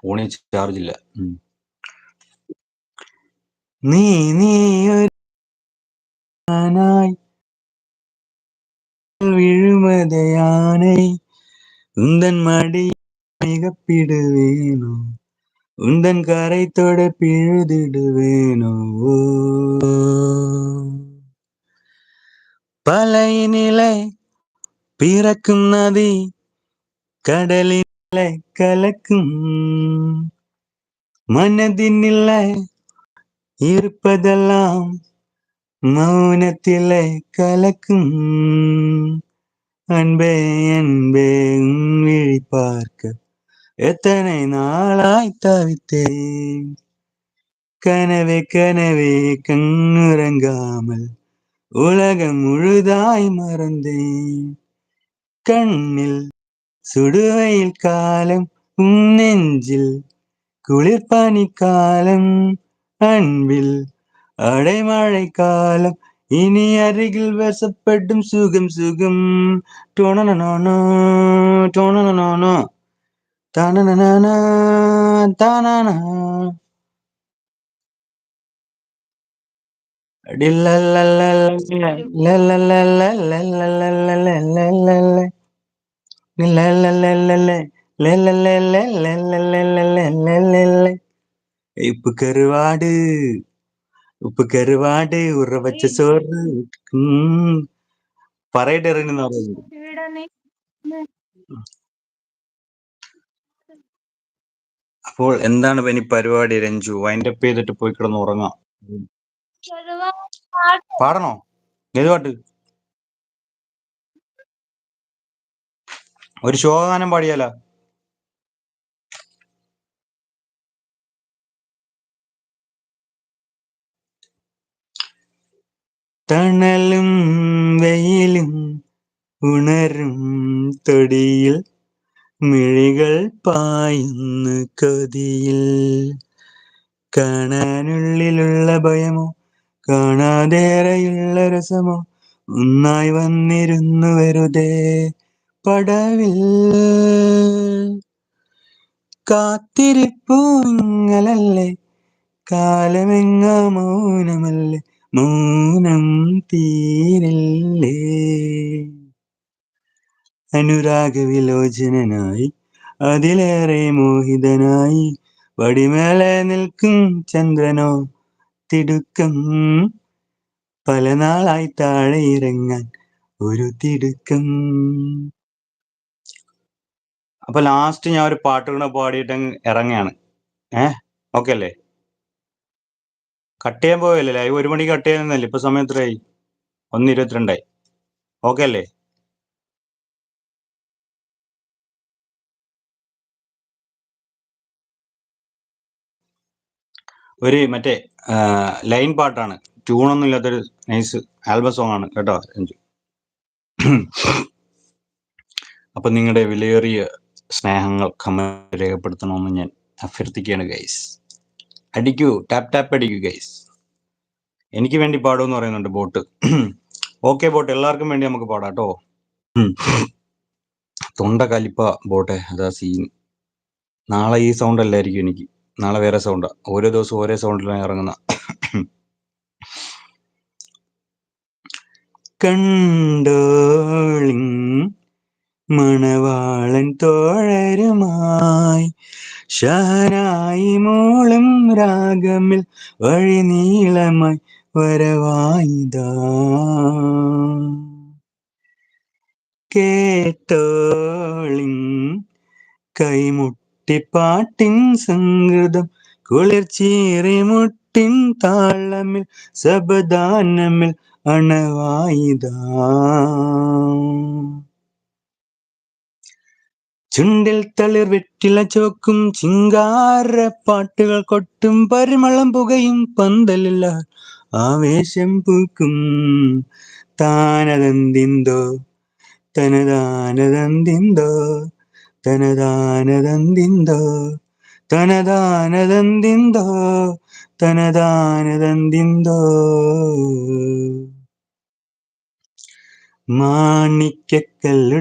ഫോണിൽ ചാർജ് ഇല്ല. നീ விழுமதையானை உந்தன் மடி மிகப்பிடுவேனோ உந்தன் கரை தொட பிழுதிடுவேனோ பழையினிலை பிறக்கும் நதி கடலினிலை கலக்கும் மனதினிலை இருப்பதெல்லாம் மௌனத்திலே கலக்கும் அன்பே அன்பே உன் விழி பார்க்க எத்தனை நாளாய் தவித்தேன் கனவே கனவே கண்ணுறங்காமல் உலகம் முழுதாய் மறந்தேன் கண்ணில் சுடுவையில் காலம் உன் நெஞ்சில் குளிர்பனி காலம் அன்பில் அடைமழை காலம் இனி அருகில் வசப்படும் சுகம் சுகம் டோனனோ டோனனோ தானனா தானானா உப்பு கருவாடு ഉപ്പ് കരുവാട് ഉറ വച്ച ചോറ് പറയട്ടെറിയെന്ന് പറയുന്നത്. അപ്പോൾ എന്താണ് ഇനി പരിപാടി രഞ്ജു? വൈൻഡപ്പ് ചെയ്തിട്ട് പോയി കിടന്ന് ഉറങ്ങാം. പാടണോ? ഏത് പാട്ട്? ഒരു ശോകഗാനം പാടിയാലോ? തണലും വെയിലും ഉണരും തൊടിയിൽ മിഴികൾ പായുന്നു കൊതിയിൽ കാണാനുള്ളിലുള്ള ഭയമോ കാണാതേറെയുള്ള രസമോ ഒന്നായി വന്നിരുന്നു വെറുതെ പടവിൽ കാത്തിരിപ്പൂ ഇങ്ങലല്ലേ കാലമെങ്ങ മൗനമല്ലേ മൗനം തീരല്ലേ അനുരാഗ വിലോചനായി അതിലേറെ മോഹിതനായി വടിമേലെ നിൽക്കും ചന്ദ്രനോ തിടുക്കം പല നാളായി താഴെ ഇറങ്ങാൻ ഒരു തിടുക്കം. അപ്പൊ ലാസ്റ്റ് ഞാൻ ഒരു പാട്ടുകൂടെ പാടിയിട്ട് ഇറങ്ങുകയാണ്. ഓക്കെ അല്ലേ? കട്ട് ചെയ്യാൻ പോയല്ലേ? ലൈവ് 1 മണിക്ക് കട്ട് ചെയ്യുന്നല്ലേ? ഇപ്പൊ സമയം എത്രയായി? 1:22. ഓക്കെ അല്ലേ? ഒരു മറ്റേ ലൈൻ പാട്ടാണ്, ട്യൂണൊന്നും ഇല്ലാത്തൊരു നൈസ് ആൽബം സോങ് ആണ് കേട്ടോ രഞ്ജു. അപ്പൊ നിങ്ങളുടെ വിലയേറിയ സ്നേഹങ്ങൾ കമന്റ് രേഖപ്പെടുത്തണമെന്ന് ഞാൻ അഭ്യർത്ഥിക്കുകയാണ് ഗൈസ്. അടിക്കൂ, ടാപ്പ് അടിക്കൂ ഗൈസ്. എനിക്ക് വേണ്ടി പാടുമെന്ന് പറയുന്നുണ്ട് ബോട്ട്. ഓക്കെ ബോട്ട്, എല്ലാവർക്കും വേണ്ടി നമുക്ക് പാടാട്ടോ. തൊണ്ട കലിപ്പ ബോട്ടെ, അതാ സീൻ. നാളെ ഈ സൗണ്ട് അല്ലായിരിക്കും എനിക്ക്, നാളെ വേറെ സൗണ്ടാ. ഓരോ ദിവസവും ഓരോ സൗണ്ടിലാണ് ഇറങ്ങുന്ന. കണ്ടോളി മണവാളൻ തോഴരുമായി ഷഹനായി മൂളും രാഗമിൽ വഴി നീളമായി വരവായിതാ കേട്ടോളി കൈമുട്ടിപ്പാട്ടിൻ സംഗീതം കുളിർച്ചീറിമുട്ടിൻ താളമിൽ സബദാനമിൽ അണവായിതാ ചുണ്ടിൽ തളിർ വെറ്റില ചോക്കും ചിങ്കാര പാട്ടുകൾ കൊട്ടും പരിമളം പുകയും പന്തലില്ല ആവേശം പൂക്കും താനതന്തിന്തോ തനതാനതന്തിന്തോ തനതാനതന്തിന്തോ തനതാനതന്തിന്തോ തനതാനതന്തിന്തോ മാണിക്യക്കല്ല്